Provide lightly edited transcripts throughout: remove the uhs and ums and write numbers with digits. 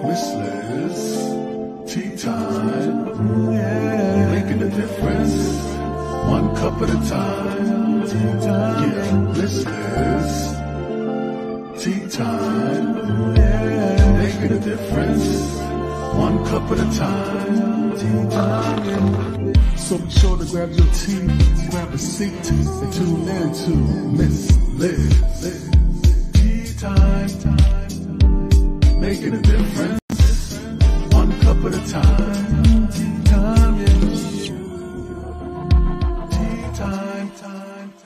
Listeners, tea time, yeah, making a difference, one cup at a time, tea time, yeah, listeners, tea time, yeah, making a difference, one cup at a time, tea time. So be sure to grab your tea, grab a seat, and tune in to Miss Liz. Tea time, making a difference, one cup at a time. Tea time, yeah. Tea time, time, time.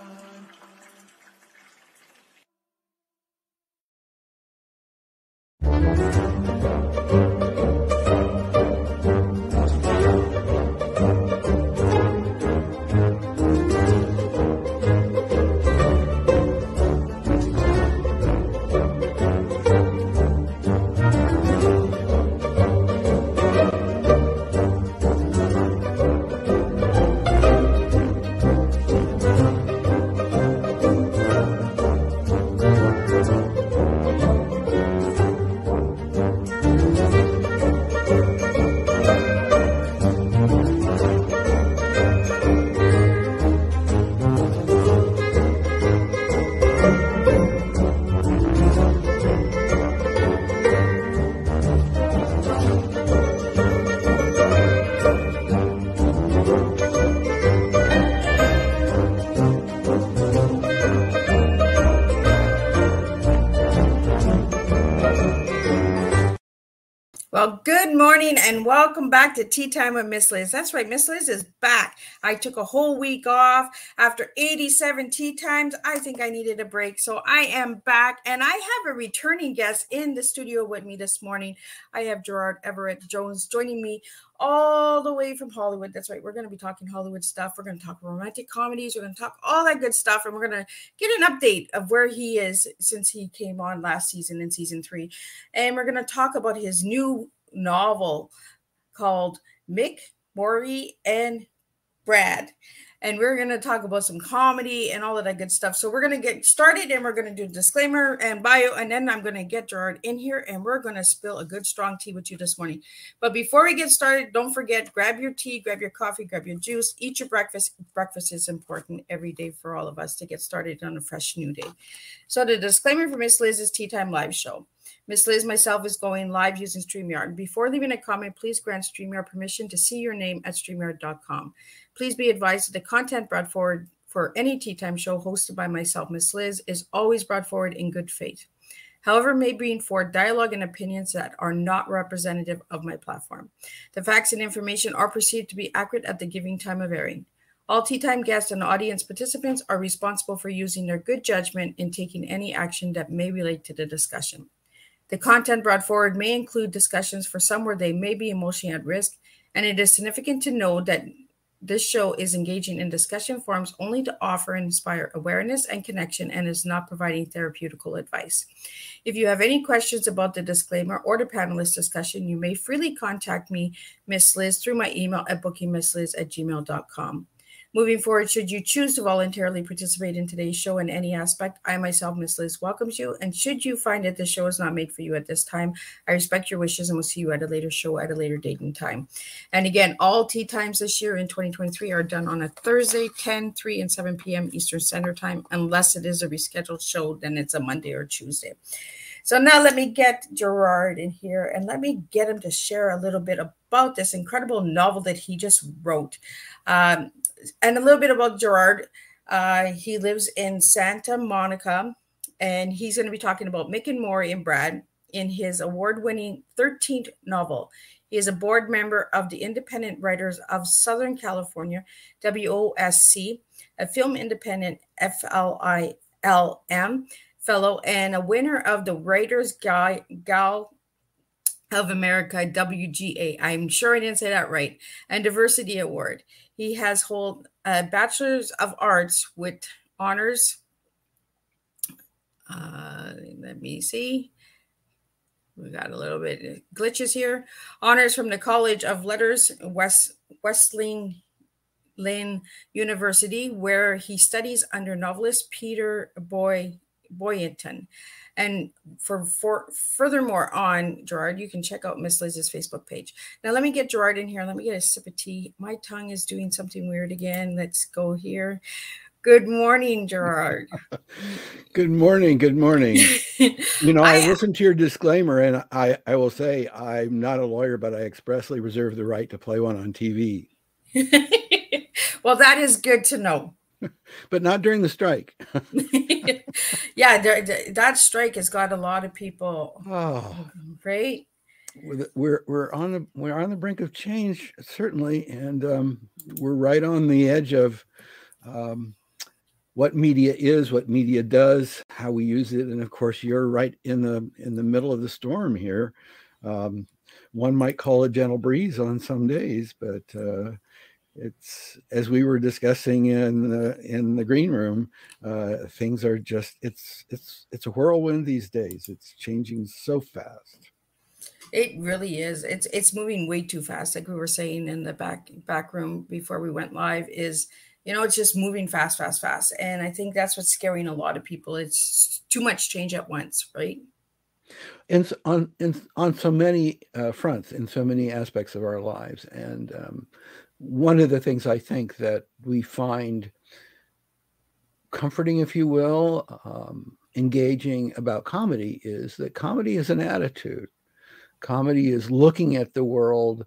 Well, good morning and welcome back to Tea Time with Miss Liz. That's right, Miss Liz is back. I took a whole week off after 87 tea times. I think I needed a break, so I am back, and I have a returning guest in the studio with me this morning. I have Gerald Everett Jones joining me all the way from Hollywood. That's right, we're going to be talking Hollywood stuff. We're going to talk romantic comedies. We're going to talk all that good stuff, and we're going to get an update of where he is since he came on last season in season 3. And we're going to talk about his new novel called Mick, Moira, and Brad. And we're going to talk about some comedy and all of that good stuff. So we're going to get started, and we're going to do a disclaimer and bio, and then I'm going to get Gerard in here, and we're going to spill a good strong tea with you this morning. But before we get started, don't forget, grab your tea, grab your coffee, grab your juice, eat your breakfast. Breakfast is important every day for all of us to get started on a fresh new day. So the disclaimer for Miss Liz's Tea Time live show. Miss Liz, myself, is going live using StreamYard. Before leaving a comment, please grant StreamYard permission to see your name at StreamYard.com. Please be advised that the content brought forward for any Tea Time show hosted by myself, Miss Liz, is always brought forward in good faith. However, may bring forward dialogue and opinions that are not representative of my platform. The facts and information are perceived to be accurate at the giving time of airing. All Tea Time guests and audience participants are responsible for using their good judgment in taking any action that may relate to the discussion. The content brought forward may include discussions for some where they may be emotionally at risk, and it is significant to know that this show is engaging in discussion forums only to offer and inspire awareness and connection, and is not providing therapeutical advice. If you have any questions about the disclaimer or the panelist discussion, you may freely contact me, Miss Liz, through my email at bookingmissliz@gmail.com. Moving forward, should you choose to voluntarily participate in today's show in any aspect, I myself, Miss Liz, welcomes you. And should you find that the show is not made for you at this time, I respect your wishes and will see you at a later show at a later date and time. And again, all tea times this year in 2023 are done on a Thursday, 10, 3, and 7 p.m. Eastern Standard Time. Unless it is a rescheduled show, then it's a Monday or Tuesday. So now let me get Gerard in here and let me get him to share a little bit about this incredible novel that he just wrote. And a little bit about Gerard. He lives in Santa Monica, and he's going to be talking about Mick and Moira and Brad in his award-winning 13th novel. He is a board member of the Independent Writers of Southern California, IWOSC, a film independent FLILM fellow, and a winner of the Writers Guild of America, WGA. I'm sure I didn't say that right. And Diversity Award. He has hold a Bachelor of Arts with honors. Let me see. We got a little bit of glitches here. Honors from the College of Letters, Wesleyan University, where he studies under novelist Peter Boynton. And for furthermore on, Gerard, you can check out Miss Liz's Facebook page. Now, let me get Gerard in here. Let me get a sip of tea. My tongue is doing something weird again. Let's go here. Good morning, Gerard. Good morning. Good morning. You know, I listened to your disclaimer, and I will say I'm not a lawyer, but I expressly reserve the right to play one on TV. Well, that is good to know. But not during the strike. Yeah, that strike has got a lot of people. Oh, right. We're on the brink of change, certainly, and we're right on the edge of what media is, what media does, how we use it, and of course, you're right in the middle of the storm here. One might call a gentle breeze on some days, but it's, as we were discussing in the green room, things are just it's a whirlwind these days. It's changing so fast. It really is. It's moving way too fast. Like we were saying in the back room before we went live, is, you know, it's just moving fast. And I think that's what's scaring a lot of people. It's too much change at once, right? And on so many fronts, in so many aspects of our lives. And one of the things I think that we find comforting, if you will, engaging about comedy is that comedy is an attitude. Comedy is looking at the world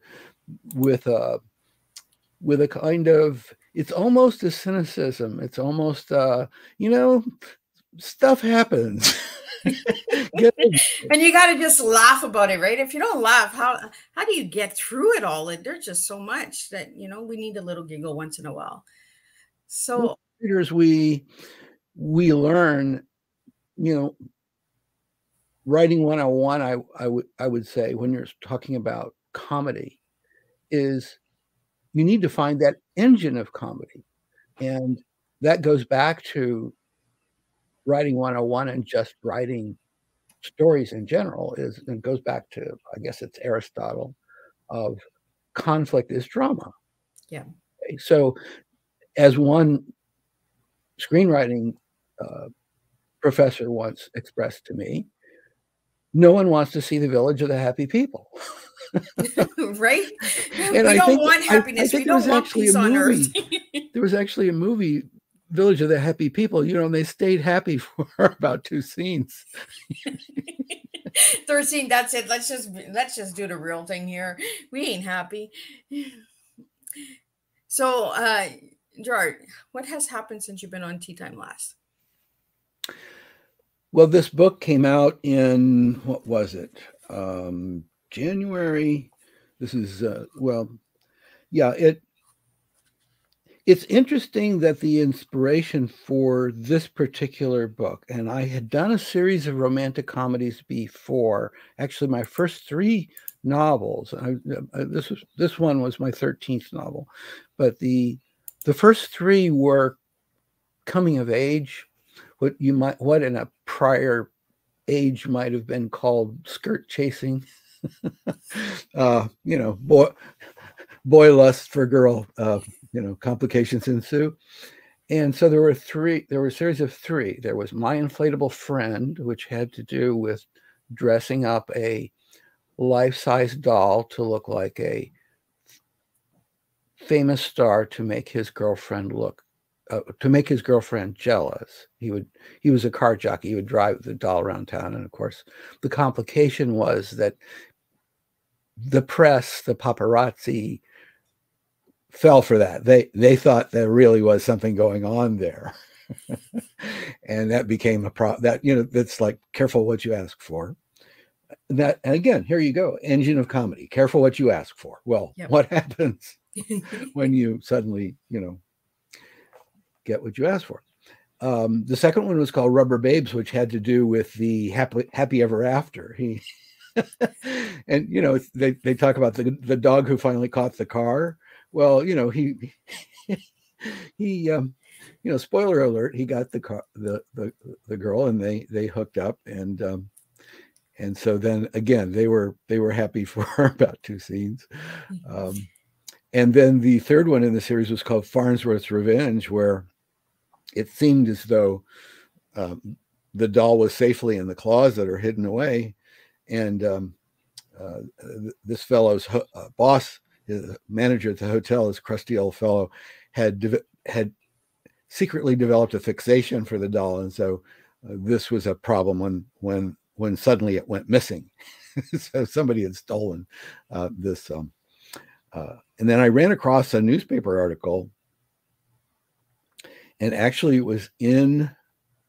with a kind of, it's almost a cynicism. It's almost, you know, stuff happens. And you got to just laugh about it, right? If you don't laugh, how do you get through it all? And there's just so much that, you know, we need a little giggle once in a while. So readers, we learn, you know, writing 101, I would say, when you're talking about comedy, is you need to find that engine of comedy. And that goes back to writing 101 and just writing stories in general, and goes back to, I guess it's Aristotle, of conflict is drama. Yeah. Okay, so as one screenwriting professor once expressed to me, no one wants to see The Village of the Happy People. Right? And we don't want happiness. We don't want peace on earth. There was actually a movie, Village of the Happy People, you know, and they stayed happy for about 2 scenes. 3rd scene, that's it. Let's just do the real thing here. We ain't happy. So, Gerard, what has happened since you've been on Teatime last? Well, this book came out in, what was it? January. This is, well, yeah, it's interesting that the inspiration for this particular book, and I had done a series of romantic comedies before, actually my first 3 novels. This one was my 13th novel, but the first 3 were coming of age, what in a prior age might have been called skirt chasing. You know, boy lust for girl, you know, complications ensue. And so there were a series of 3. There was My Inflatable Friend, which had to do with dressing up a life-size doll to look like a famous star to make his girlfriend jealous. He was a car jockey. He would drive the doll around town. And of course, the complication was that the press, the paparazzi, fell for that. They thought there really was something going on there. And that became a problem. That, you know, that's like, careful what you ask for. That, and again, here you go, engine of comedy. Careful what you ask for. Well, yep. What happens when you suddenly, you know, get what you ask for? The second one was called Rubber Babes, which had to do with the happy ever after. And you know, they talk about the dog who finally caught the car. Well, you know, he you know, spoiler alert, he got the car, the girl, and they hooked up, and so then again they were happy for about 2 scenes. And then the third one in the series was called Farnsworth's Revenge, where it seemed as though the doll was safely in the closet or hidden away. And this fellow's boss, the manager at the hotel, this crusty old fellow, had secretly developed a fixation for the doll, and so this was a problem when suddenly it went missing. So somebody had stolen this. And then I ran across a newspaper article, and actually it was in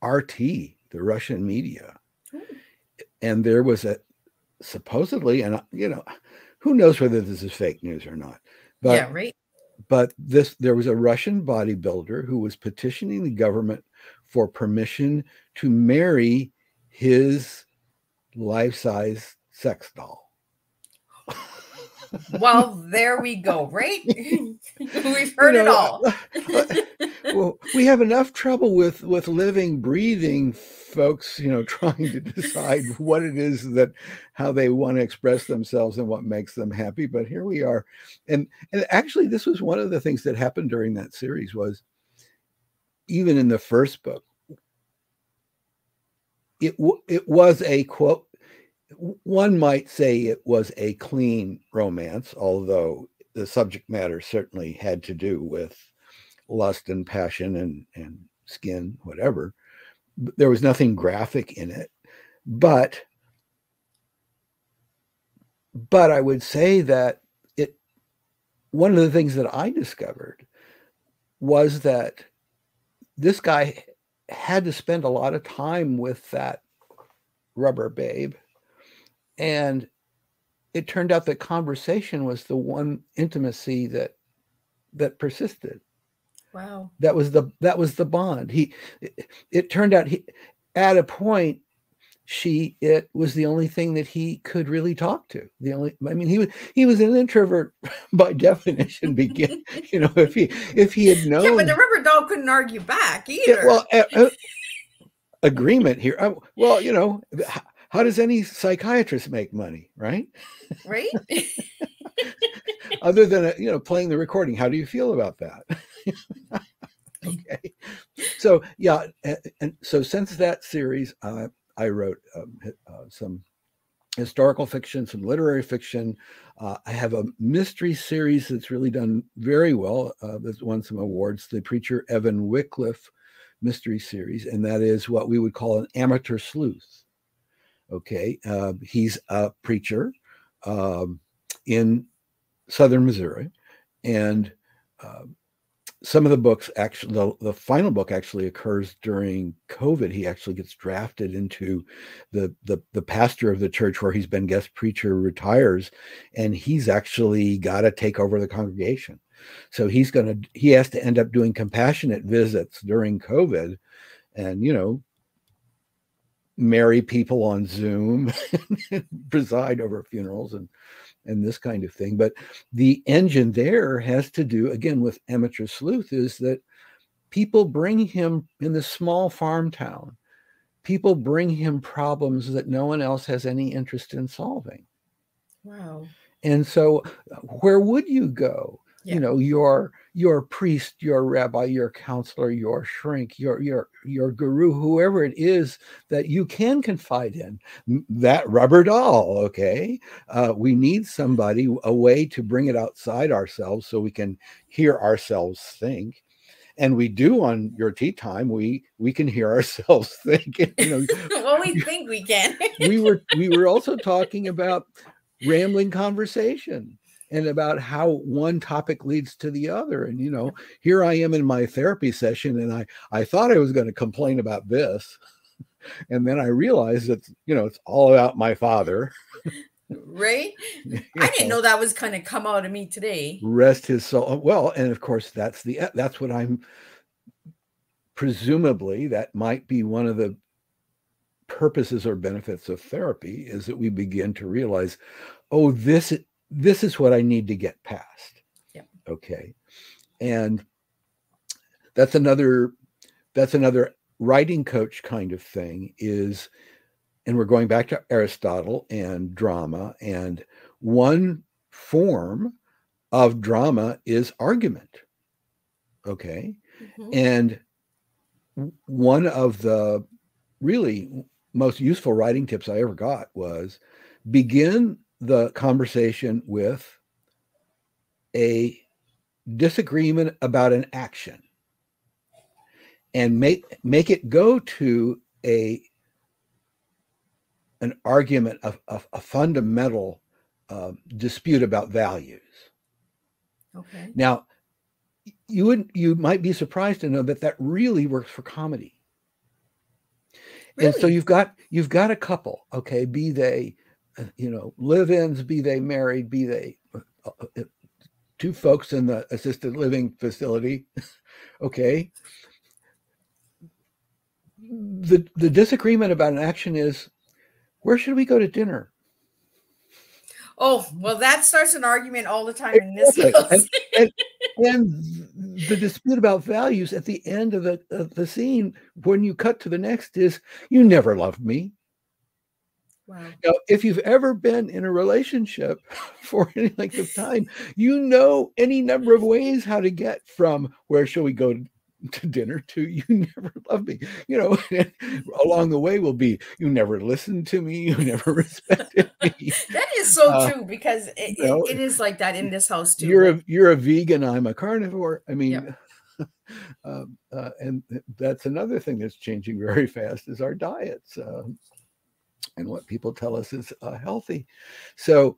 RT, the Russian media, and there was supposedly, and who knows whether this is fake news or not, but yeah, right. But there was a Russian bodybuilder who was petitioning the government for permission to marry his life-size sex doll. Well, there we go, right? We've heard it all. Well, we have enough trouble with living, breathing folks, trying to decide what it is how they want to express themselves and what makes them happy. But here we are. And actually, this was one of the things that happened during that series was, even in the first book, it was a quote, one might say it was a clean romance, although the subject matter certainly had to do with lust and passion and skin, whatever. There was nothing graphic in it. But I would say that one of the things that I discovered was that this guy had to spend a lot of time with that rubber babe. And it turned out that conversation was the one intimacy that persisted. Wow. That was the bond. It turned out at a point, it was the only thing that he could really talk to. He was an introvert by definition. If he had known. Yeah, but the rubber doll couldn't argue back either. Yeah, well, agreement here. Well, how does any psychiatrist make money, right? Right. Other than playing the recording, how do you feel about that? Okay, so yeah, and so since that series, I wrote some historical fiction, some literary fiction. I have a mystery series that's really done very well. That's won some awards. The Preacher Evan Wycliffe mystery series, and that is what we would call an amateur sleuth. Okay, he's a preacher in southern Missouri, and some of the books actually, the final book actually occurs during COVID. He actually gets drafted into the pastor of the church where he's been guest preacher retires, and he's actually got to take over the congregation. So he has to end up doing compassionate visits during COVID, and marry people on Zoom, preside over funerals and this kind of thing. But the engine there has to do, again, with amateur sleuth, is that people bring him, in this small farm town, people bring him problems that no one else has any interest in solving. Wow. And so where would you go? Yeah. Your priest, your rabbi, your counselor, your shrink, your guru, whoever it is that you can confide in, that rubber doll. Okay, we need somebody, a way to bring it outside ourselves so we can hear ourselves think. And we do on your tea time. We can hear ourselves think. Well, we think we can. we were also talking about rambling conversation, and about how one topic leads to the other. And, here I am in my therapy session, and I thought I was going to complain about this. And then I realized that, it's all about my father. Right? I didn't know that was kind of come out of me today. Rest his soul. Well, and of course, that's what I'm, presumably, that might be one of the purposes or benefits of therapy, is that we begin to realize, oh, this is what I need to get past. Yeah. Okay. And that's another writing coach kind of thing is, and we're going back to Aristotle and drama, and one form of drama is argument. Okay. Mm-hmm. And one of the really most useful writing tips I ever got was begin the conversation with a disagreement about an action and make it go to an argument of a fundamental dispute about values. Okay. Now, you might be surprised to know that really works for comedy. Really? And so you've got a couple, okay, be they, live-ins, be they married, be they two folks in the assisted living facility, okay. The disagreement about an action is, where should we go to dinner? Oh, well, that starts an argument all the time in this house. and the dispute about values at the end of the scene, when you cut to the next, is, you never loved me. Wow. Now, if you've ever been in a relationship for any length of time, you know any number of ways how to get from where shall we go to dinner to you never loved me. Along the way will be, you never listened to me, you never respected me. That is so true, because it is like that in this house too. You're a vegan, I'm a carnivore. I mean, yep. And that's another thing that's changing very fast is our diets. And what people tell us is healthy. So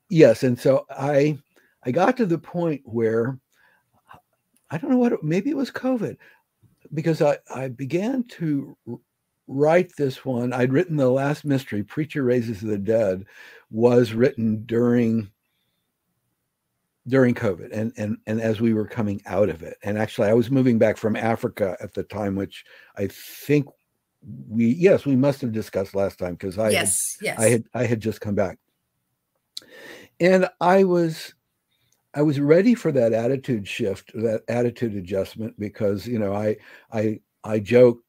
yes, and so I got to the point where I don't know maybe it was COVID, because I began to write this one. I'd written the last mystery, Preacher Raises the Dead, was written during COVID and as we were coming out of it. And actually I was moving back from Africa at the time, which I think we must have discussed last time, because I had just come back, and I was ready for that attitude shift, that attitude adjustment, because I joke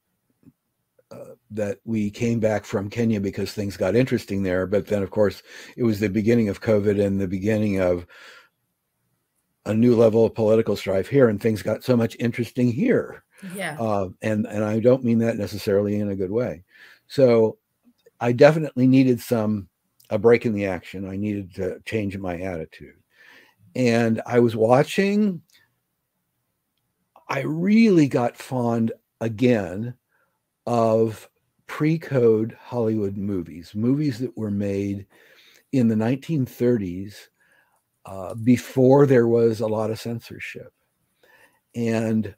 that we came back from Kenya because things got interesting there, but then of course it was the beginning of COVID and the beginning of a new level of political strife here, and things got so much interesting here. Yeah. And I don't mean that necessarily in a good way. So I definitely needed a break in the action. I needed to change my attitude. And I was watching, I really got fond again of pre-code Hollywood movies that were made in the 1930s, before there was a lot of censorship. And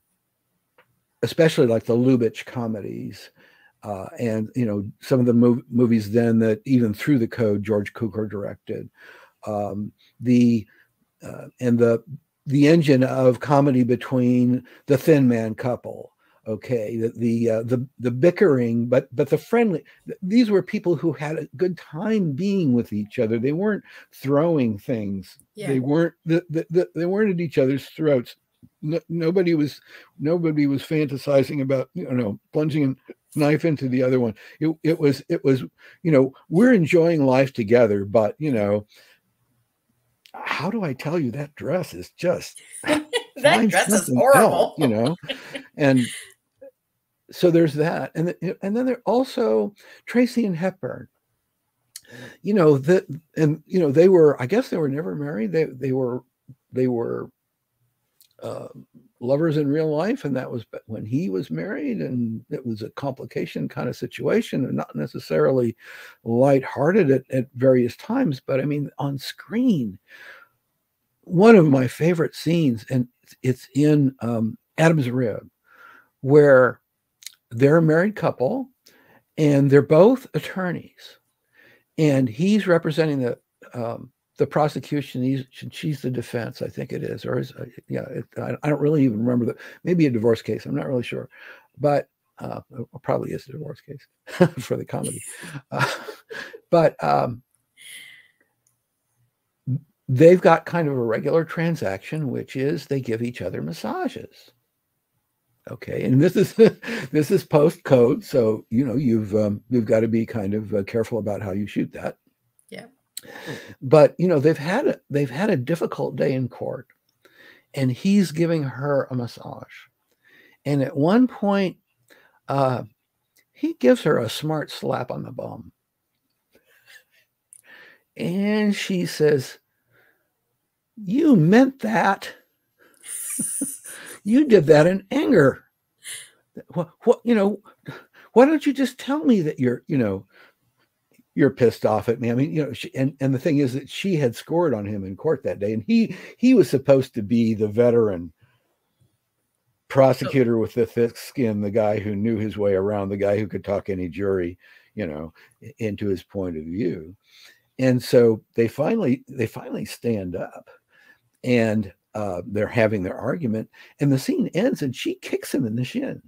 especially like the Lubitsch comedies, and some of the movies then that even through the code George Cukor directed, the engine of comedy between the Thin Man couple, okay, the bickering, but the friendly. These were people who had a good time being with each other. They weren't throwing things. Yeah. They weren't at each other's throats. Nobody was fantasizing about plunging a knife into the other one. It was we're enjoying life together, but how do I tell you, that dress is just that dress is horrible, and so there's that, and then there also Tracy and Hepburn. They were, I guess they were never married. They were lovers in real life, and that was when he was married, and it was a complication kind of situation, and not necessarily lighthearted at various times. But I mean, on screen, one of my favorite scenes, and it's in Adam's Rib, where they're a married couple, and they're both attorneys, and he's representing the prosecution, she's the defense, I think it is, or is, I don't really even remember maybe a divorce case, I'm not really sure, but it probably is a divorce case for the comedy. But they've got kind of a regular transaction, which is they give each other massages. Okay, and this is post code, so you've got to be kind of careful about how you shoot that. Yeah. But they've had a difficult day in court, and he's giving her a massage, and at one point he gives her a smart slap on the bum. And she says, "You meant that. You did that in anger. What, you know, why don't you just tell me that you're pissed off at me?" I mean, you know, and the thing is that she had scored on him in court that day, and he was supposed to be the veteran prosecutor with the thick skin, the guy who knew his way around, the guy who could talk any jury, you know, into his point of view. And so they finally stand up, and they're having their argument, and the scene ends, and she kicks him in the shins.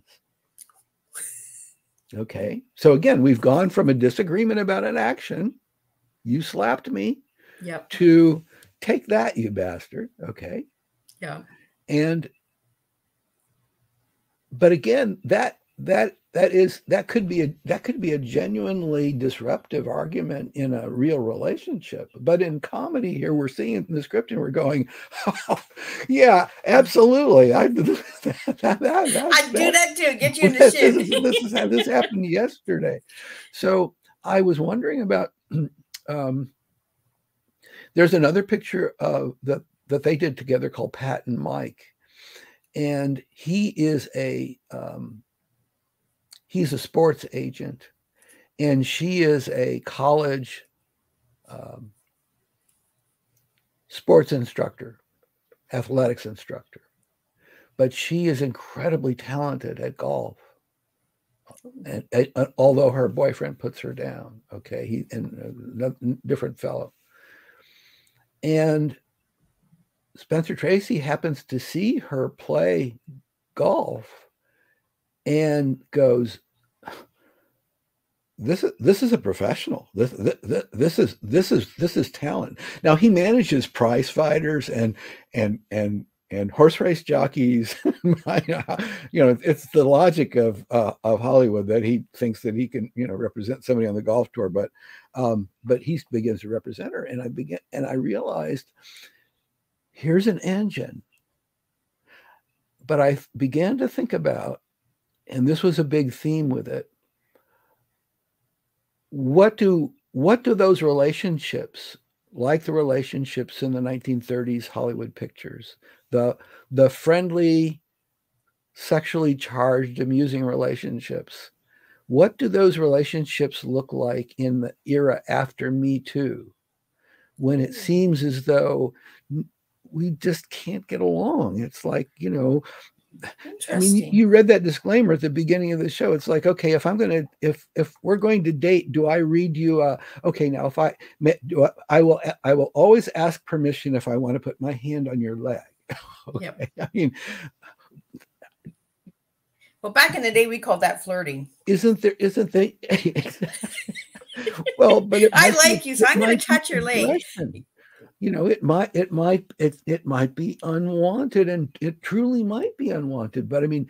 Okay, so again, we've gone from a disagreement about an action, you slapped me, yep, to take that, you bastard. Okay, yeah, but again, that could be a genuinely disruptive argument in a real relationship. But in comedy here, we're seeing it in the script and we're going, oh, yeah, absolutely. I'd do that too. Get you in the shit. This happened yesterday. So I was wondering about, there's another picture of that they did together called Pat and Mike. And he is he's a sports agent, and she is a college sports instructor, athletics instructor. But she is incredibly talented at golf. And although her boyfriend puts her down, okay, he and a different fellow. And Spencer Tracy happens to see her play golf and goes, This is a professional. This is talent. Now he manages prize fighters and horse race jockeys. You know, it's the logic of Hollywood that he thinks that he can, you know, represent somebody on the golf tour, but he begins to represent her, and I realized, here's an engine. But I began to think about, and this was a big theme with it, what do those relationships, like the relationships in the 1930s Hollywood pictures, the friendly, sexually charged, amusing relationships, what do those relationships look like in the era after Me Too, when it seems as though we just can't get along? It's like, you know, I mean, you read that disclaimer at the beginning of the show. It's like, okay, if we're going to date, do I read you? Okay, now I will always ask permission if I want to put my hand on your leg. Okay? Yep. I mean, well, back in the day, we called that flirting. Isn't there? Well, but I like you, so I'm going to touch your leg. You know, it might be unwanted, and it truly might be unwanted. But I mean,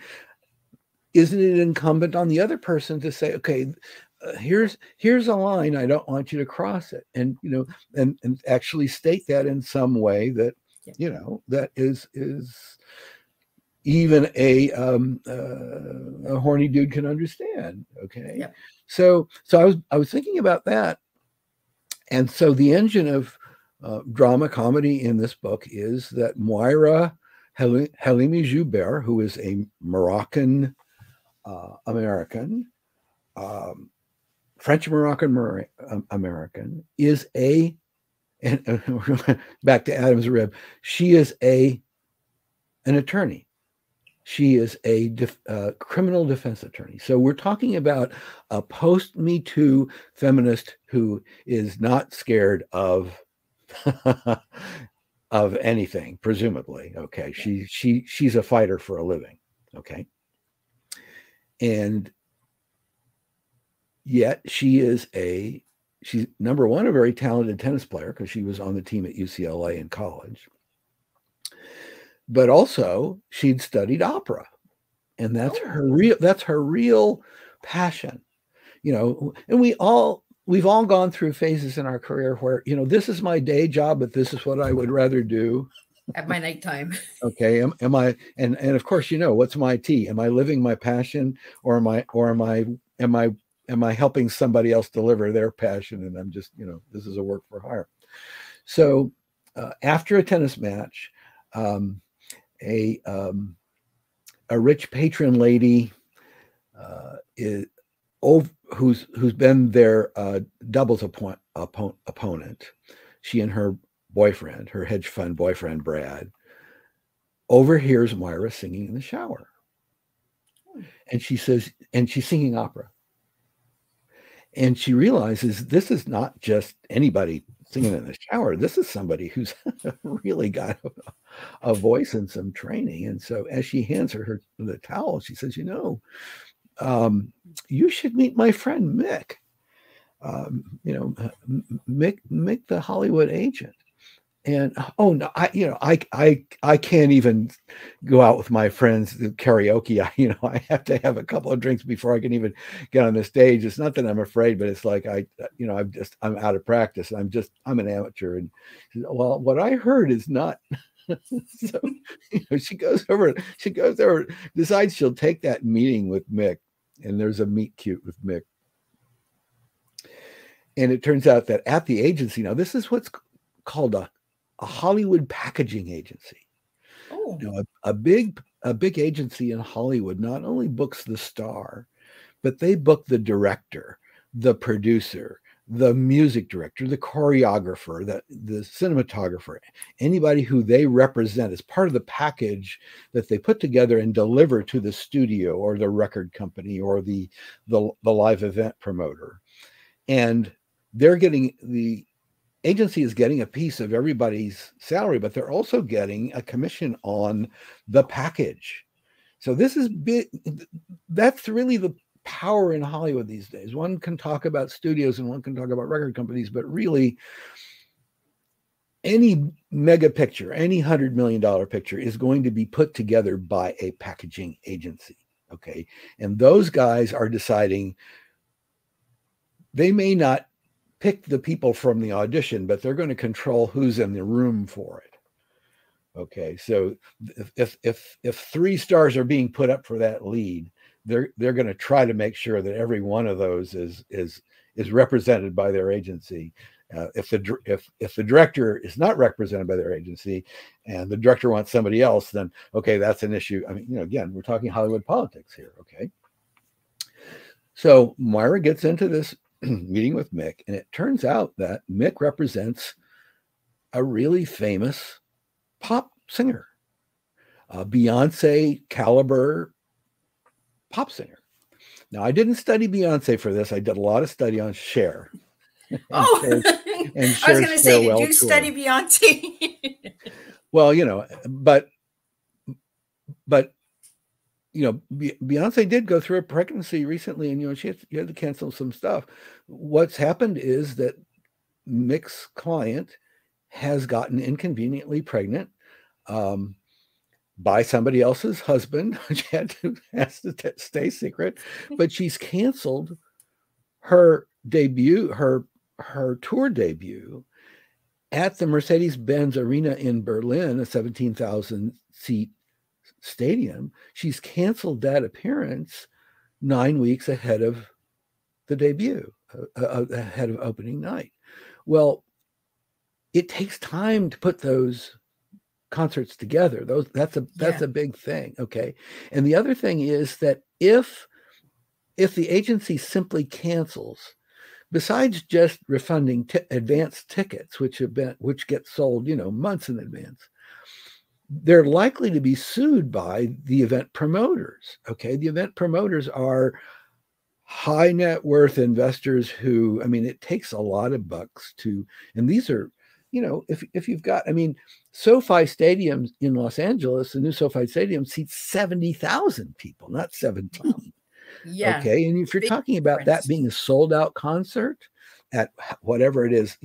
isn't it incumbent on the other person to say, okay, here's a line, I don't want you to cross it, and you know, and actually state that in some way that, you know, that is even a horny dude can understand. Okay, yeah. So I was thinking about that, and so the engine of drama comedy in this book is that Moira Halimi Joubert, who is a Moroccan American, French Moroccan American, is and back to Adam's rib, she is an attorney. She is a criminal defense attorney. So we're talking about a post-Me Too feminist who is not scared of anything, presumably. Okay, she's a fighter for a living. Okay, and yet she's number one, a very talented tennis player, because she was on the team at UCLA in college, but also she'd studied opera, and that's her real passion, you know. And we've all gone through phases in our career where, you know, this is my day job, but this is what I would rather do at my nighttime. Okay. Am I, and of course, you know, what's my tea? Am I living my passion, or am I am I helping somebody else deliver their passion? And I'm just, this is a work for hire. So after a tennis match, a rich patron lady who's been their doubles opponent, she and her boyfriend, her hedge fund boyfriend Brad, overhears Moira singing in the shower. And she says, and she's singing opera. And she realizes this is not just anybody singing in the shower. This is somebody who's really got a voice and some training. And so as she hands her the towel, she says, you should meet my friend Mick. Mick, the Hollywood agent. And I can't even go out with my friends to karaoke. I have to have a couple of drinks before I can even get on the stage. It's not that I'm afraid, but it's like I'm out of practice. I'm an amateur. And well, what I heard is not. So she goes over, decides she'll take that meeting with Mick, and there's a meet cute with Mick. And it turns out that at the agency, now this is what's called a Hollywood packaging agency. Oh. A big agency in Hollywood not only books the star, but they book the director, the producer, the music director, the choreographer, the cinematographer, anybody who they represent as part of the package that they put together and deliver to the studio or the record company or the live event promoter. And the agency is getting a piece of everybody's salary, but they're also getting a commission on the package. So this is big. That's really the power in Hollywood these days. One can talk about studios and one can talk about record companies, but really any mega picture, any $100 million picture is going to be put together by a packaging agency. Okay. And those guys are deciding, they may not pick the people from the audition, but they're going to control who's in the room for it. Okay, so if 3 stars are being put up for that lead, they're going to try to make sure that every one of those is represented by their agency. If the director is not represented by their agency, and the director wants somebody else, then okay, that's an issue. I mean, again, we're talking Hollywood politics here. Okay, so Moira gets into this meeting with Mick, and it turns out that Mick represents a really famous pop singer, a Beyonce caliber pop singer. Now, I didn't study Beyonce for this. I did a lot of study on Cher. Oh, I was going to say, did you study Beyonce? Well, but Beyonce did go through a pregnancy recently, and she had to cancel some stuff. What's happened is that Mick's client has gotten inconveniently pregnant by somebody else's husband. She has to stay secret, but she's canceled her debut, her tour debut at the Mercedes-Benz Arena in Berlin, a 17,000 seat stadium. She's canceled that appearance 9 weeks ahead of the debut, ahead of opening night. Well, it takes time to put those concerts together. That's a big thing. Okay. And the other thing is that if the agency simply cancels, besides just refunding advance tickets, which get sold, months in advance, they're likely to be sued by the event promoters. Okay. The event promoters are high net worth investors who, it takes a lot of bucks and these are, if you've got, SoFi Stadium in Los Angeles, the new SoFi Stadium seats 70,000 people, not 17. Yeah. Okay. And if you're talking about that being a sold out concert at whatever it is,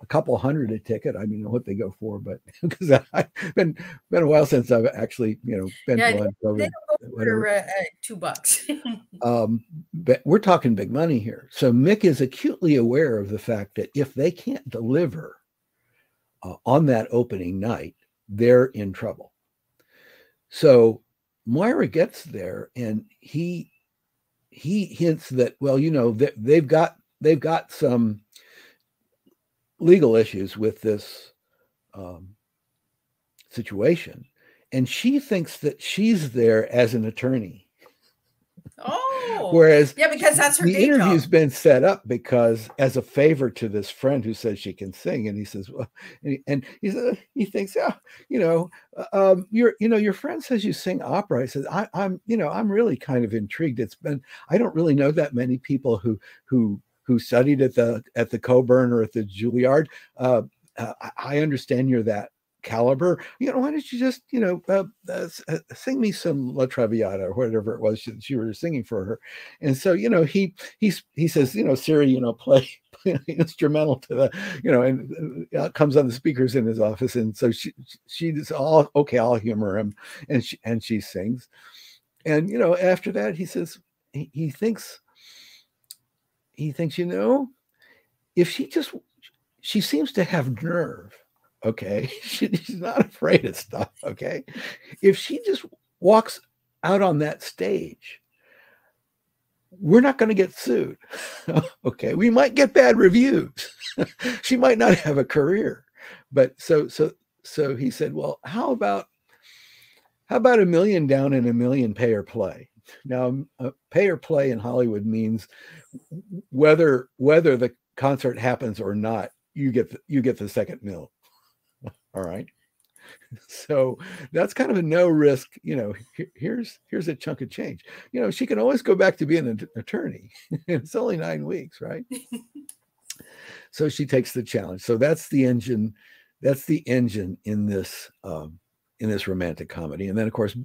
a couple hundred a ticket. I don't know what they go for, but because I've been a while since I've actually, been to one. They don't go for $2. But we're talking big money here. So Mick is acutely aware of the fact that if they can't deliver on that opening night, they're in trouble. So Moira gets there, and he he hints that, well, they've got some legal issues with this situation, and she thinks that she's there as an attorney. Oh, whereas yeah, because that's her the day interview's job. been set up because as a favor to this friend who says she can sing, and he says, well, and he thinks, your friend says you sing opera. I said, I'm really kind of intrigued. I don't really know that many people who studied at the Coburn or at the Juilliard. I understand you're that caliber. Why don't you just sing me some La Traviata or whatever it was she was singing for her. And so he says, Siri, play instrumental to the, and it comes on the speakers in his office. And so she's all okay, I'll humor him, and she sings. And after that he says he thinks if she seems to have nerve. Okay, she's not afraid of stuff. Okay, if she just walks out on that stage, we're not going to get sued. Okay, we might get bad reviews. She might not have a career, but so he said, well, how about $1 million down and $1 million pay or play? Now, pay or play in Hollywood means whether the concert happens or not, you get the second mil. All right. So that's kind of a no risk, here's a chunk of change. She can always go back to being an attorney. It's only 9 weeks, right? So she takes the challenge. So that's the engine in this romantic comedy. And then of course,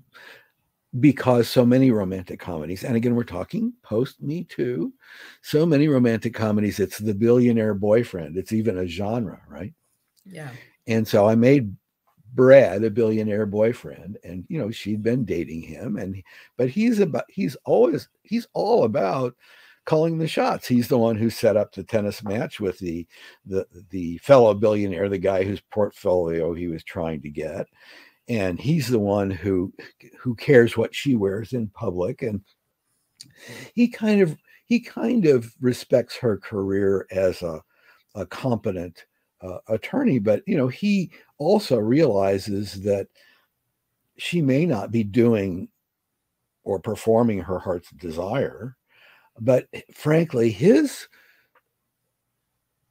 because so many romantic comedies, and again, we're talking post Me Too, so many romantic comedies, it's the billionaire boyfriend. It's even a genre, right? Yeah. And so I made Brad a billionaire boyfriend, and she'd been dating him, but he's all about calling the shots. He's the one who set up the tennis match with the fellow billionaire, the guy whose portfolio he was trying to get, and he's the one who cares what she wears in public, and he kind of respects her career as a competent attorney, but he also realizes that she may not be doing or performing her heart's desire, but frankly, his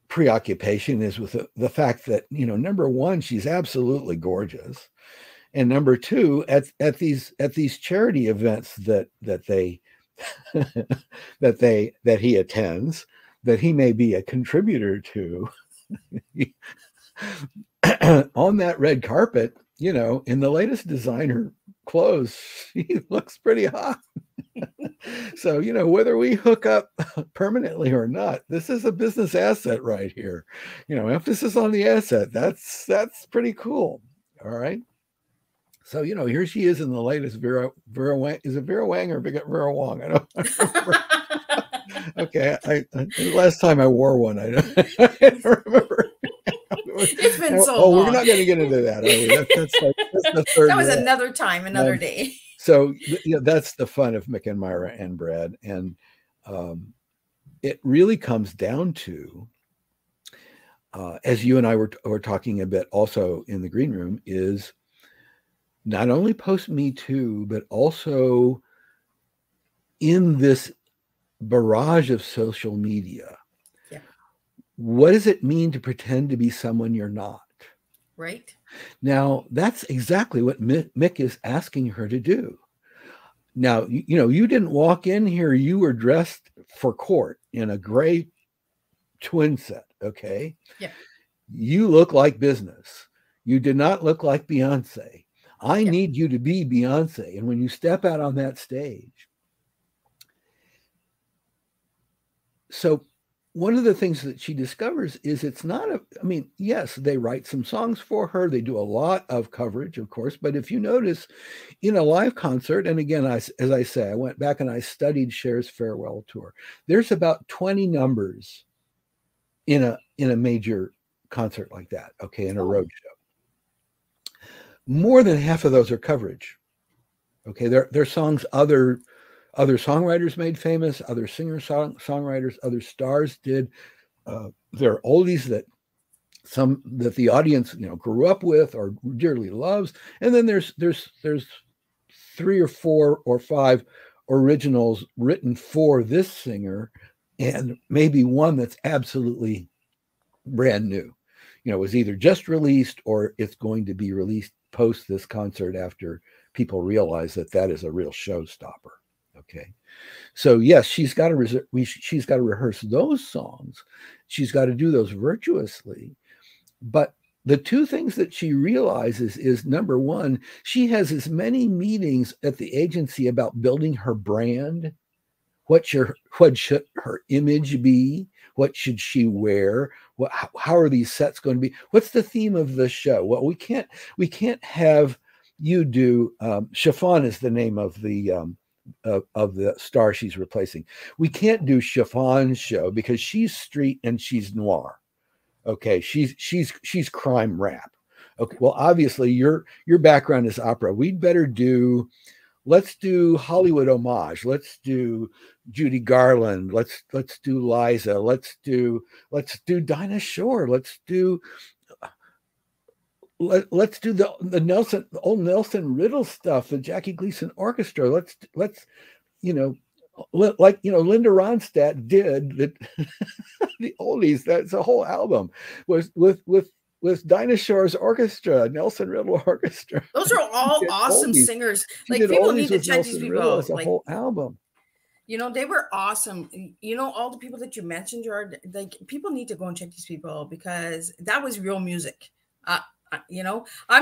preoccupation is with the fact that number one, she's absolutely gorgeous, and number two, at these charity events that he attends, that he may be a contributor to. On that red carpet, in the latest designer clothes, she looks pretty hot. So, whether we hook up permanently or not, this is a business asset right here. Emphasis on the asset. That's pretty cool. All right. So, here she is in the latest Vera Wang. Is it Vera Wang or Vera Wong? I don't remember. Okay, last time I wore one, I don't remember. It's been so long. We're not going to get into that. That's the third. That was another time, another day. So that's the fun of Mick and Moira and Brad, and it really comes down to, as you and I were talking a bit also in the green room, is not only post Me Too, but also in this barrage of social media. Yeah. What does it mean to pretend to be someone you're not? Right. Now, that's exactly what Mick is asking her to do. Now, you didn't walk in here, you were dressed for court in a gray twin set, okay? Yeah. You look like business. You did not look like Beyonce. I need you to be Beyonce. And when you step out on that stage, so one of the things that she discovers is it's not yes, they write some songs for her. They do a lot of coverage, of course. But if you notice in a live concert, and again, as I say, I went back and I studied Cher's farewell tour. There's about 20 numbers in a major concert like that, okay, in a road show. More than half of those are coverage. Okay, they're songs other other songwriters made famous, other songwriters, other stars did. There are oldies that the audience grew up with or dearly loves, and then there's 3 or 4 or 5 originals written for this singer, and maybe one that's absolutely brand new. It was either just released or it's going to be released post this concert after people realize that is a real showstopper. Okay. So yes, she's got to rehearse those songs. She's got to do those virtuously. But the two things that she realizes is, number one, she has as many meetings at the agency about building her brand. What should her image be? What should she wear? How are these sets going to be? What's the theme of the show? Well, we can't have you do Chiffon is the name of the star she's replacing. We can't do Chiffon's show because she's street and she's noir. Okay, she's crime rap. Okay, well, obviously your background is opera. Let's do Hollywood homage. Let's do Judy Garland. Let's do Liza. Let's do Dinah Shore. Let's do the old Nelson Riddle stuff, the Jackie Gleason Orchestra. Let's Linda Ronstadt did the oldies. That's a whole album with Dinah Shore's orchestra, Nelson Riddle Orchestra. Those are all awesome oldies. Singers. Like, people need to check these people out. A whole album. They were awesome. All the people that you mentioned, Gerard, like, people need to go and check these people out because that was real music. I'm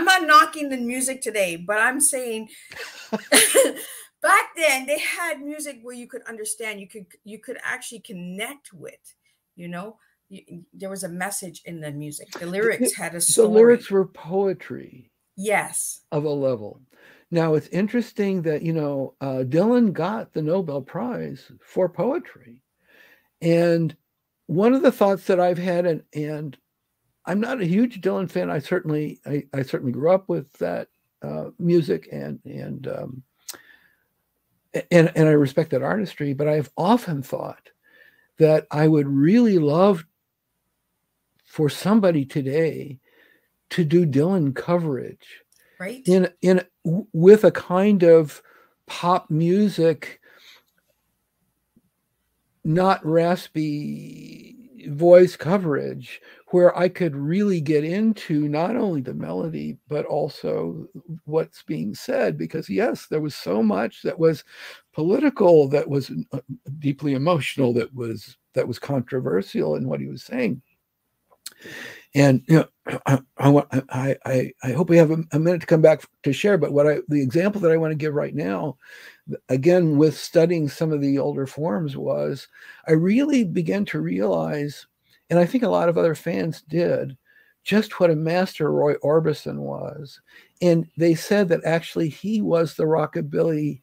not knocking the music today, but I'm saying back then they had music where you could understand, you could actually connect with, there was a message in the music. The lyrics had a story. The lyrics were poetry. Yes. Of a level. Now, it's interesting that, Dylan got the Nobel Prize for poetry. And one of the thoughts that I've had, and I'm not a huge Dylan fan. I certainly grew up with that music and I respect that artistry, but I've often thought that I would really love for somebody today to do Dylan coverage, right? With a kind of pop music, not raspy voice coverage, where I could really get into not only the melody, but also what's being said. Because yes, there was so much that was political, that was deeply emotional, that was controversial in what he was saying. And I hope we have a minute to come back to share. But the example that I want to give right now, again, with studying some of the older forms, was I really began to realize, and I think a lot of other fans did, just what a master Roy Orbison was. And they said that actually he was the rockabilly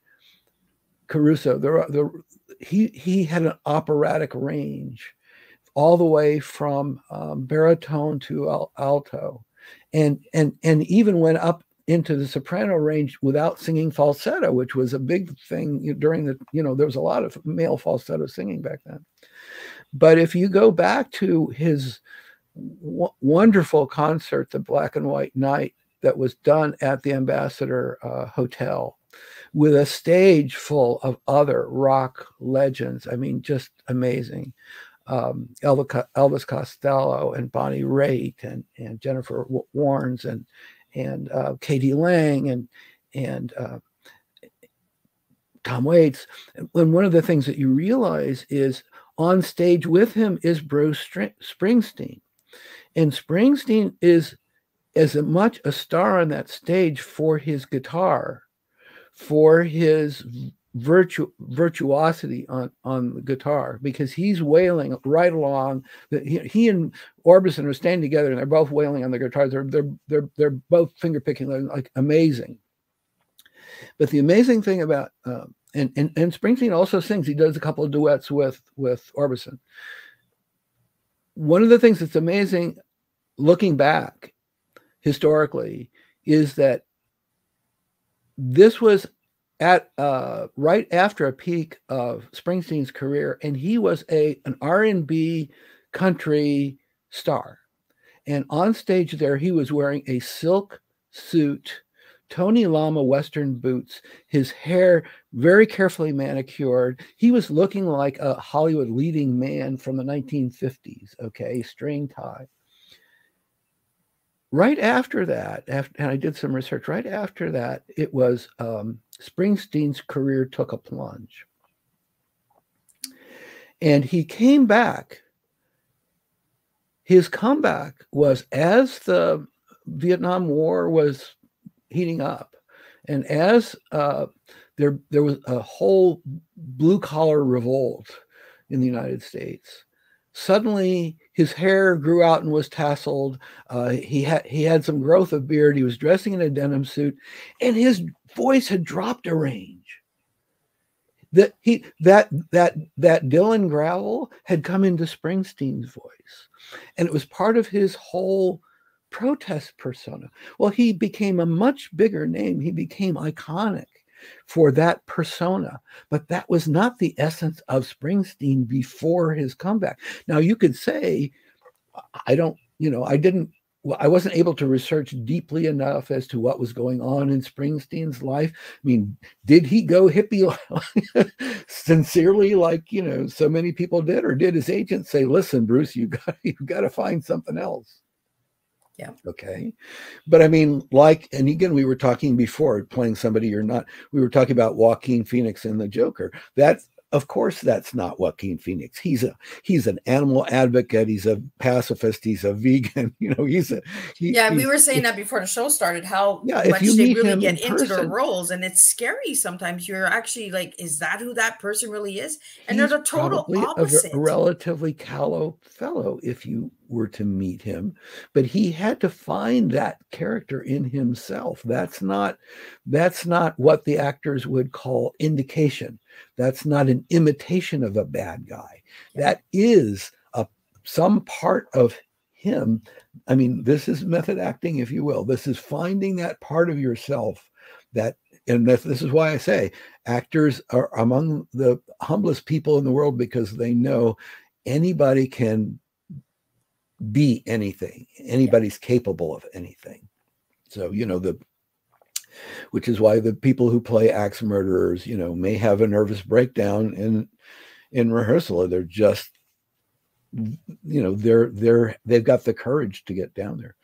Caruso. He had an operatic range, all the way from baritone to alto, and even went up into the soprano range without singing falsetto, which was a big thing during there was a lot of male falsetto singing back then. But if you go back to his wonderful concert, The Black and White Night, that was done at the Ambassador Hotel, with a stage full of other rock legends, I mean, just amazing. Elvis Costello and Bonnie Raitt and Jennifer Warnes and Katie Lang and Tom Waits. And one of the things that you realize is on stage with him is Bruce Springsteen. And Springsteen is as much a star on that stage for his guitar, for his virtuosity on the guitar, because he's wailing right along. He and Orbison are standing together and they're both wailing on the guitars. They're both finger picking, like amazing. But the amazing thing about and Springsteen also sings. He does a couple of duets with Orbison. One of the things that's amazing, looking back historically, is that this was at right after a peak of Springsteen's career, and he was an R&B country star. And on stage there, he was wearing a silk suit, Tony Lama Western boots, his hair very carefully manicured. He was looking like a Hollywood leading man from the 1950s, okay, string tie. Right after that, and I did some research, right after that, it was Springsteen's career took a plunge. And he came back. His comeback was as the Vietnam War was heating up, and as there was a whole blue-collar revolt in the United States. Suddenly, his hair grew out and was tasseled. He had some growth of beard. He was dressing in a denim suit, and his voice had dropped a range. That Dylan gravel had come into Springsteen's voice, and it was part of his whole protest persona. Well, he became a much bigger name. He became iconic for that persona, but that was not the essence of Springsteen before his comeback. Now, you could say, I wasn't able to research deeply enough as to what was going on in Springsteen's life. I mean, did he go hippie sincerely, like, so many people did, or did his agent say, listen, Bruce, you've got to find something else? Yeah. Okay. But I mean, and again, we were talking before, playing somebody you're not, we were talking about Joaquin Phoenix in The Joker. Of course, that's not Joaquin Phoenix. He's an animal advocate. He's a pacifist. He's a vegan. We were saying that before the show started, how much they really get into their roles, and it's scary sometimes. You're actually like, is that who that person really is? And they're the total opposite. A relatively callow fellow, if you were to meet him, but he had to find that character in himself. That's not what the actors would call indication. That's not an imitation of a bad guy. That is some part of him. I mean, this is method acting, if you will. This is finding that part of yourself and this is why I say actors are among the humblest people in the world, because they know anybody can be anything. Anybody's capable of anything. So, which is why the people who play axe murderers, may have a nervous breakdown in rehearsal. They're just, they've got the courage to get down there.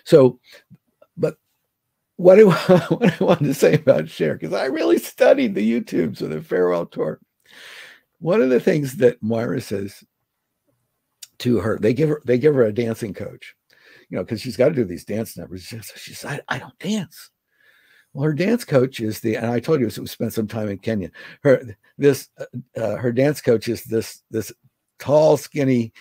So, but what I wanted to say about Cher, because I really studied the YouTubes of the farewell tour. One of the things that Moira says to her, they give her a dancing coach, because she's got to do these dance numbers. She said, I don't dance. Well, her dance coach is and I told you we spent some time in Kenya. Her dance coach is this tall, skinny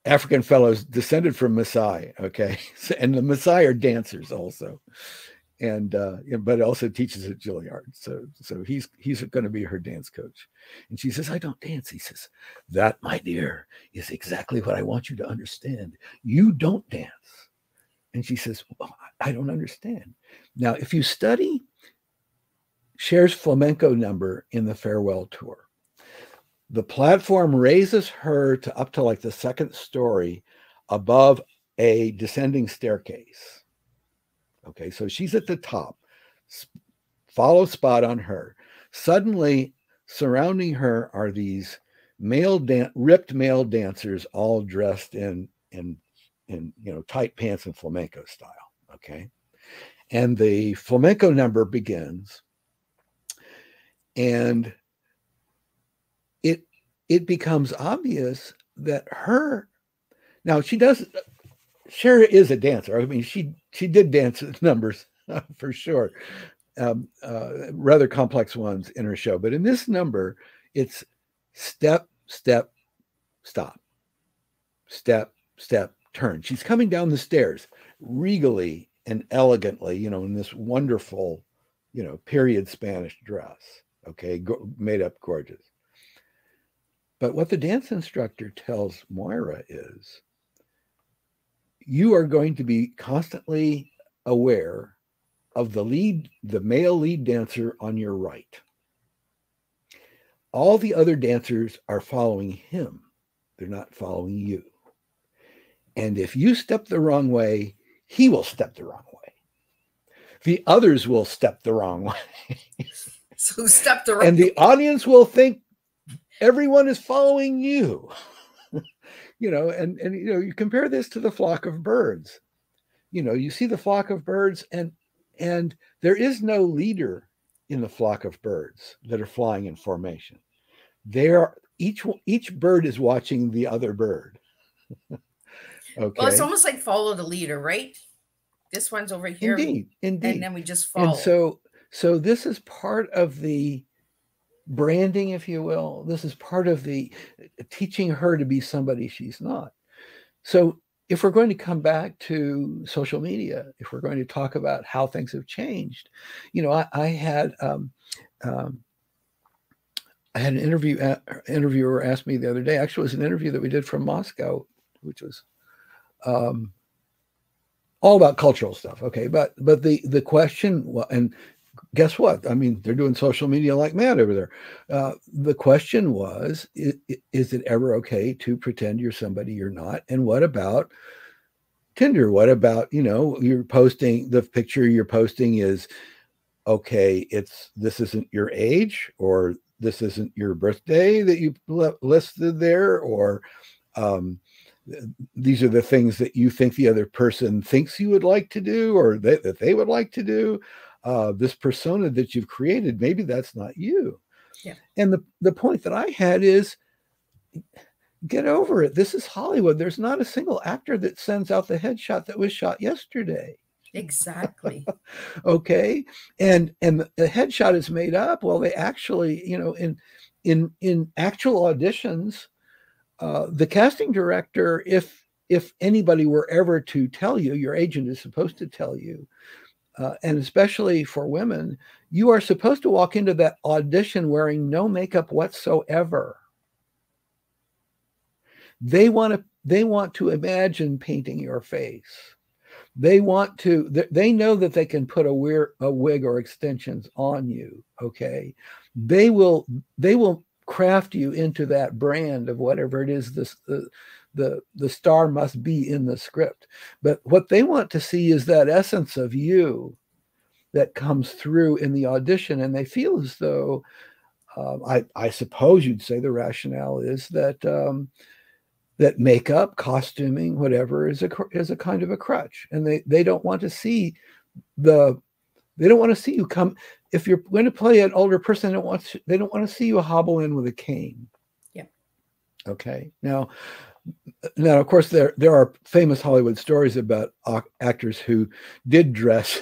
African fellows descended from Maasai. Okay, and the Maasai are dancers also, and but also teaches at Juilliard. So he's going to be her dance coach. And she says, I don't dance. He says, that, my dear, is exactly what I want you to understand. You don't dance. And she says, well, I don't understand. Now, if you study Cher's flamenco number in the farewell tour, the platform raises her up to like the second story above a descending staircase. Okay, so she's at the top. Follow spot on her. Suddenly, surrounding her are these ripped male dancers, all dressed in tight pants and flamenco style. Okay, and the flamenco number begins, and it becomes obvious that Cher is a dancer. I mean, she did dance numbers for sure, rather complex ones in her show. But in this number, it's step, step, stop, step, step, turn. She's coming down the stairs regally and elegantly, in this wonderful, period Spanish dress. Okay, made up gorgeous. But what the dance instructor tells Moira is, you are going to be constantly aware of the male lead dancer on your right. All the other dancers are following him. They're not following you. And if you step the wrong way, he will step the wrong way. The others will step the wrong way. So step the wrong and the audience will think everyone is following you. You know, and you know, you compare this to the flock of birds. You know, you see the flock of birds, and there is no leader in the flock of birds that are flying in formation. Each bird is watching the other bird. Okay. Well, it's almost like follow the leader, right? This one's over here. Indeed. And then we just follow. And so this is part of the branding, if you will. This is part of the teaching her to be somebody she's not. So if we're going to come back to social media, if we're going to talk about how things have changed, you know, I had an interviewer ask me the other day. Actually, it was an interview that we did from Moscow, which was all about cultural stuff. Okay, but the question, and guess what? I mean, they're doing social media like mad over there. The question was, is it ever okay to pretend you're somebody you're not? And what about Tinder? What about, you know, you're posting, the picture you're posting is, okay, this isn't your age, or this isn't your birthday that you listed there, or these are the things that you think the other person thinks you would like to do, or that they would like to do. This persona that you've created, maybe that's not you. Yeah. And the point that I had is, get over it. This is Hollywood. There's not a single actor that sends out the headshot that was shot yesterday. Exactly. Okay. And the headshot is made up. Well, they actually, you know, in actual auditions, the casting director, if anybody were ever to tell you, your agent is supposed to tell you, and especially for women, you are supposed to walk into that audition wearing no makeup whatsoever. They want to imagine painting your face. They know that they can put a wig or extensions on you. Okay. They will craft you into that brand of whatever it is the star must be in the script. But what they want to see is that essence of you that comes through in the audition. And they feel as though, I suppose you'd say the rationale is that that makeup, costuming, whatever, is a kind of a crutch. And they don't want to see you come. If you're going to play an older person, they don't want to see you hobble in with a cane. Yeah. Okay. Now, of course, there are famous Hollywood stories about actors who did dress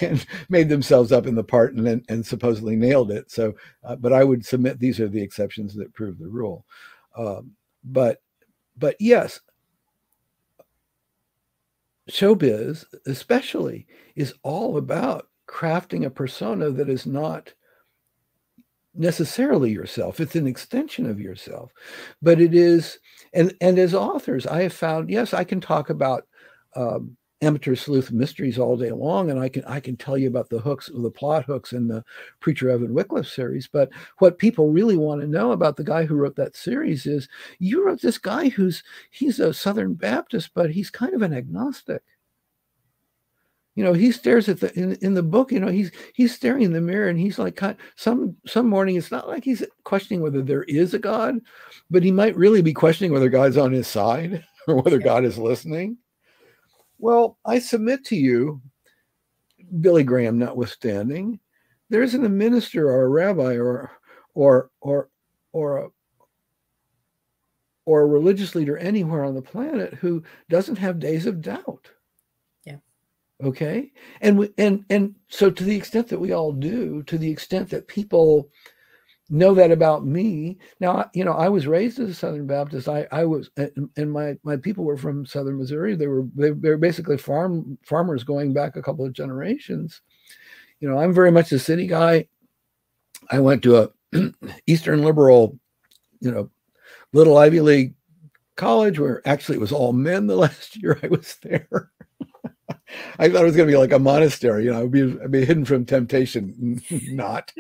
and made themselves up in the part and supposedly nailed it. So, but I would submit these are the exceptions that prove the rule. But yes, showbiz especially is all about crafting a persona that is not necessarily yourself. It's an extension of yourself, but it is. And as authors, I have found, yes, I can talk about amateur sleuth mysteries all day long, and I can tell you about the plot hooks in the Preacher Evan Wycliffe series. But what people really want to know about the guy who wrote that series is, you wrote this guy he's a Southern Baptist, but he's kind of an agnostic. You know, he stares at in the book, you know, he's staring in the mirror, and he's like, some morning, it's not like he's questioning whether there is a God, but he might really be questioning whether God's on his side or whether God is listening. Well, I submit to you, Billy Graham notwithstanding, there isn't a minister or a rabbi or a religious leader anywhere on the planet who doesn't have days of doubt. Yeah. Okay. And so to the extent that we all do, to the extent that people know that about me. Now, you know, I was raised as a Southern Baptist. I was, and my people were from Southern Missouri. They were basically farmers going back a couple of generations. You know, I'm very much a city guy. I went to a Eastern liberal, you know, little Ivy League college where actually it was all men the last year I was there. I thought it was going to be like a monastery, you know, I'd be hidden from temptation. Not,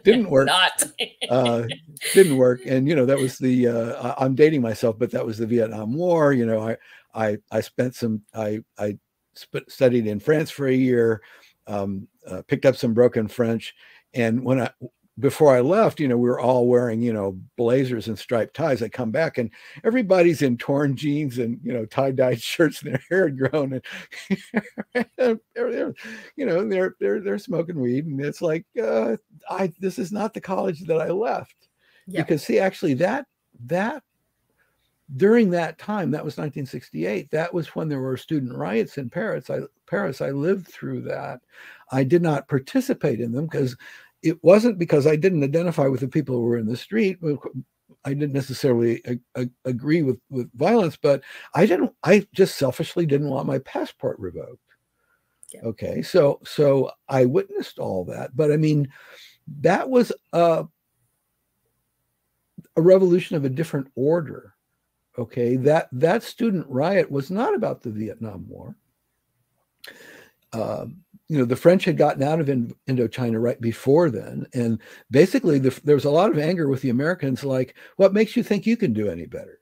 didn't work. Not. Didn't work. And, you know, that was the, I'm dating myself, but that was the Vietnam War. You know, I spent some, I studied in France for a year, picked up some broken French. And before I left, you know, we were all wearing, you know, blazers and striped ties. I come back and everybody's in torn jeans and, you know, tie-dyed shirts and their hair had grown. And, you know, they're smoking weed. And it's like, this is not the college that I left. Yep. Because see, actually that during that time, that was 1968. That was when there were student riots in Paris. I lived through that. I did not participate in them because it wasn't because I didn't identify with the people who were in the street. I didn't necessarily agree with violence, but I just selfishly didn't want my passport revoked. Yeah. Okay. So I witnessed all that, but I mean, that was a revolution of a different order. Okay. That student riot was not about the Vietnam War. You know, the French had gotten out of Indochina right before then. And basically there was a lot of anger with the Americans, like, what makes you think you can do any better?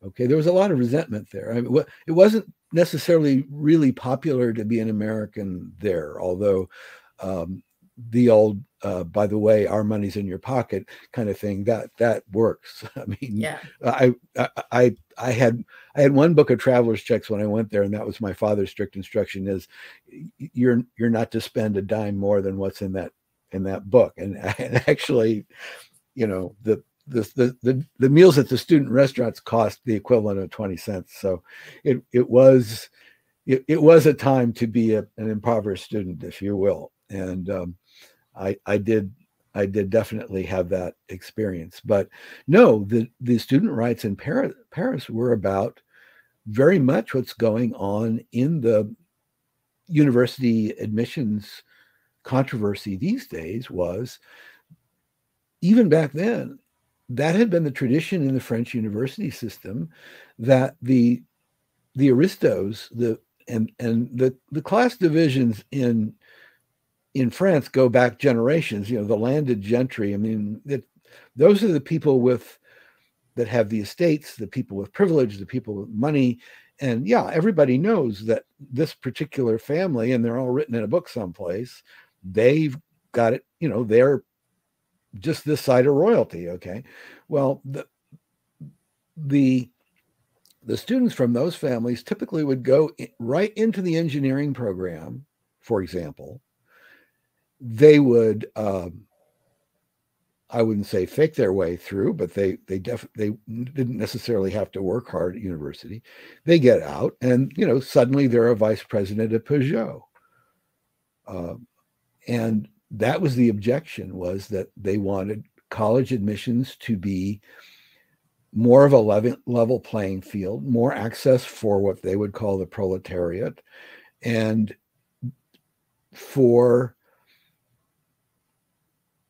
Okay, there was a lot of resentment there. I mean, it wasn't necessarily really popular to be an American there, although the old, by the way, our money's in your pocket kind of thing, that works. I mean, yeah. I had one book of traveler's checks when I went there, and that was my father's strict instruction: is you're not to spend a dime more than what's in that book. And actually, you know, the meals at the student restaurants cost the equivalent of 20 cents. So it was a time to be an impoverished student, if you will. And I did definitely have that experience. But no, the student rights in Paris were about very much what's going on in the university admissions controversy these days. Was, even back then, that had been the tradition in the French university system, that the aristos, and the class divisions in France go back generations. You know, the landed gentry. I mean, those are the people that have the estates, the people with privilege, the people with money. And yeah, everybody knows that this particular family, and they're all written in a book someplace, they've got it, you know, they're just this side of royalty. Okay. Well, the students from those families typically would go right into the engineering program, for example. They would, I wouldn't say fake their way through, but they didn't necessarily have to work hard at university. They get out, and you know, suddenly they're a vice president at Peugeot. And that was the objection, was that they wanted college admissions to be more of a level playing field, more access for what they would call the proletariat, and for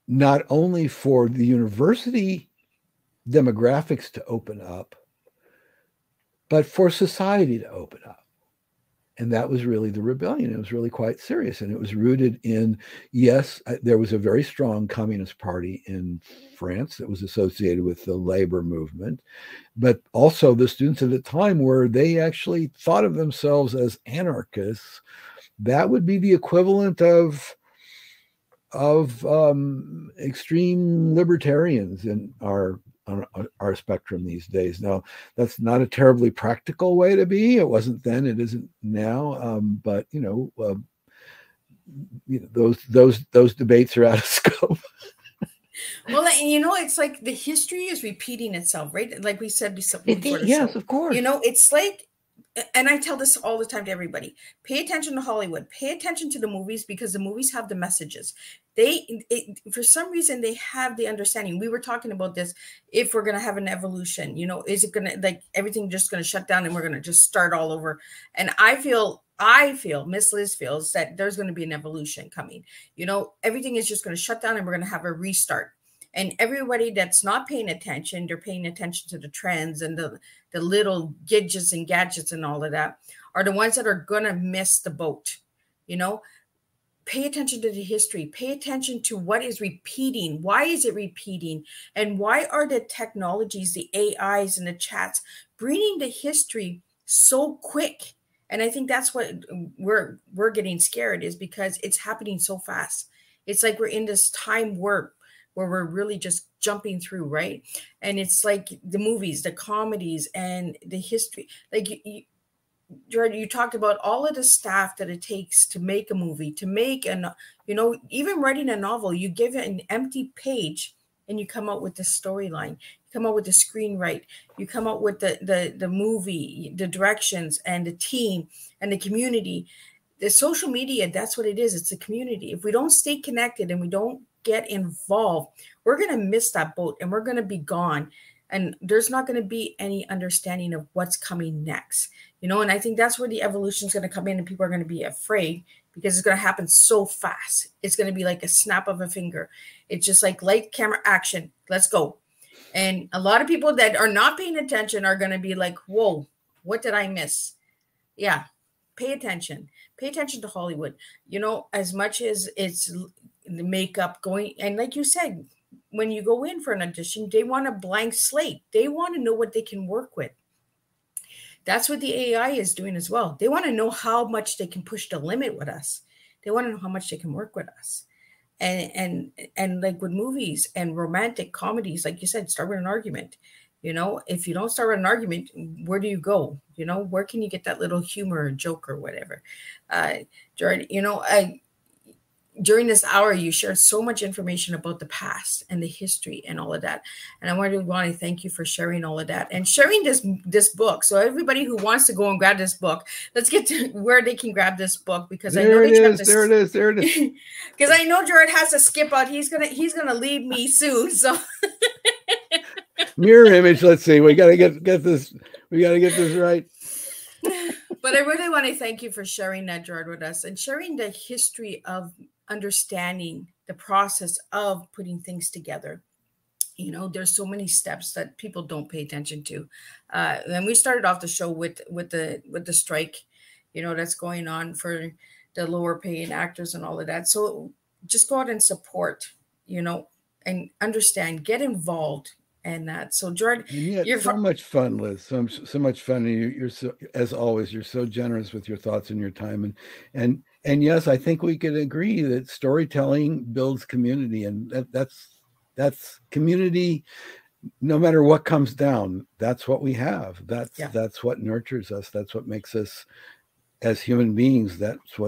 not only for the university demographics to open up, but for society to open up. And that was really the rebellion. It was really quite serious. And it was rooted in, yes, there was a very strong Communist Party in France that was associated with the labor movement, but also the students at the time they actually thought of themselves as anarchists. That would be the equivalent of extreme libertarians in our spectrum these days. Now, that's not a terribly practical way to be. It wasn't then, it isn't now. But you know, those debates are out of scope. Well, and you know, it's like the history is repeating itself, right? Like we said before. Yes, of course. You know, it's like, and I tell this all the time to everybody: pay attention to Hollywood, pay attention to the movies, because the movies have the messages. For some reason, they have the understanding. We were talking about this. If we're going to have an evolution, you know, is it going to, like, everything just going to shut down and we're going to just start all over? And I feel Miss Liz feels that there's going to be an evolution coming. You know, everything is just going to shut down and we're going to have a restart. And everybody that's not paying attention, they're paying attention to the trends and the little gadgets and all of that, are the ones that are going to miss the boat. You know, pay attention to the history, pay attention to what is repeating. Why is it repeating? And why are the technologies, the AIs and the chats bringing the history so quick? And I think that's what we're getting scared, is because it's happening so fast. It's like we're in this time warp where we're really just jumping through, right? And it's like the movies, the comedies, and the history. Like Gerard, you talked about all of the staff that it takes to make a movie, to make even writing a novel. You give it an empty page and you come out with the storyline, you come out with the screenwrite, you come out with the movie, the directions, and the team and the community. The social media, that's what it is. It's a community. If we don't stay connected and we don't get involved, we're going to miss that boat and we're going to be gone. And there's not going to be any understanding of what's coming next, and I think that's where the evolution is going to come in, and people are going to be afraid because it's going to happen so fast. It's going to be like a snap of a finger. It's just like light, camera, action. Let's go. And a lot of people that are not paying attention are going to be like, whoa, what did I miss? Yeah. Pay attention. Pay attention to Hollywood. As much as it's the makeup going, and like you said, when you go in for an audition, they want a blank slate. They want to know what they can work with. That's what the AI is doing as well. They want to know how much they can push the limit with us. They want to know how much they can work with us. And like with movies and romantic comedies, like you said, start with an argument. If you don't start with an argument, where do you go? Where can you get that little humor or joke or whatever? Gerard, during this hour, you shared so much information about the past and the history and all of that. And I want to thank you for sharing all of that and sharing this book. So everybody who wants to go and grab this book, let's get to where they can grab this book, because I know there it is. Because I know Gerard has to skip out. He's gonna leave me soon. So mirror image. Let's see. We gotta get this. We gotta get this right. But I really want to thank you for sharing that, Gerard, with us, and sharing the history of understanding the process of putting things together. There's so many steps that people don't pay attention to. And we started off the show with the strike, that's going on for the lower paying actors and all of that. So just go out and support, and understand, get involved. And that. So, Gerard, you're so much fun, Liz. So much fun. And you're so, as always, you're so generous with your thoughts and your time. And yes, I think we could agree that storytelling builds community, and that's community. No matter what comes down, that's what we have. That's what nurtures us. That's what makes us as human beings. That's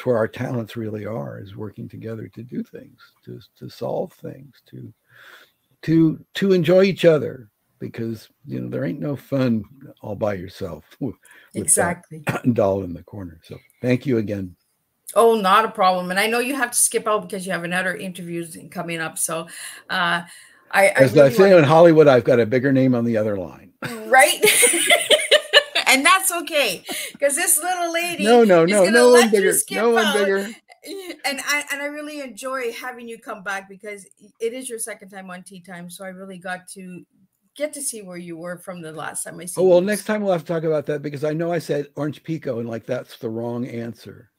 where our talents really are, is working together to do things, to solve things, to enjoy each other, because there ain't no fun all by yourself with exactly that doll in the corner. So thank you again. Oh, not a problem. And I know you have to skip out because you have another interview coming up. So as I say in Hollywood, I've got a bigger name on the other line, right? And that's okay, because this little lady no one bigger. And I really enjoy having you come back, because it is your second time on Tea Time. So I really got to see where you were from the last time I see you. Oh, well, next time we'll have to talk about that, because I know I said Orange Pico and that's the wrong answer.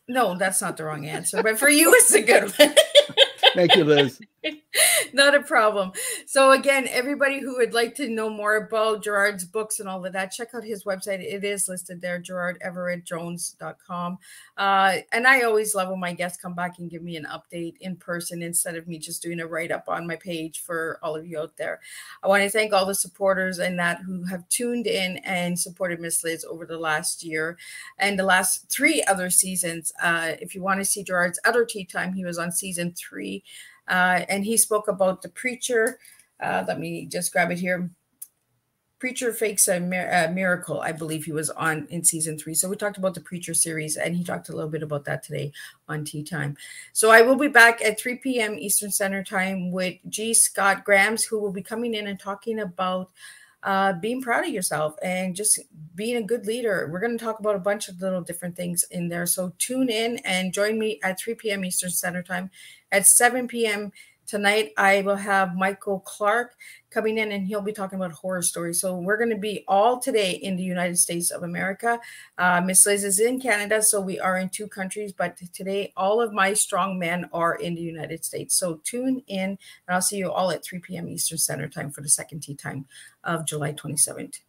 No, that's not the wrong answer. But for you, it's a good one. Thank you, Liz. Not a problem. So again, everybody who would like to know more about Gerard's books and all of that, check out his website. It is listed there, GeraldEverettJones.com. And I always love when my guests come back and give me an update in person instead of me just doing a write-up on my page for all of you out there. I want to thank all the supporters and that who have tuned in and supported Miss Liz over the last year and the last 3 other seasons. If you want to see Gerard's other Tea Time, he was on season 3. And he spoke about the preacher. Let me just grab it here. Preacher Fakes a Miracle, I believe he was on in season 3. So we talked about the Preacher series, and he talked a little bit about that today on Tea Time. So I will be back at 3 p.m. Eastern Standard Time with G. Scott Grams, who will be coming in and talking about being proud of yourself and just being a good leader. We're going to talk about a bunch of little different things in there. So tune in and join me at 3 p.m. Eastern Standard Time, at 7 p.m. Tonight, I will have Michael Clark coming in, and he'll be talking about horror stories. So we're going to be all today in the United States of America. Miss Liz is in Canada, so we are in 2 countries. But today, all of my strong men are in the United States. So tune in, and I'll see you all at 3 p.m. Eastern Standard Time for the second tea time of July 27th.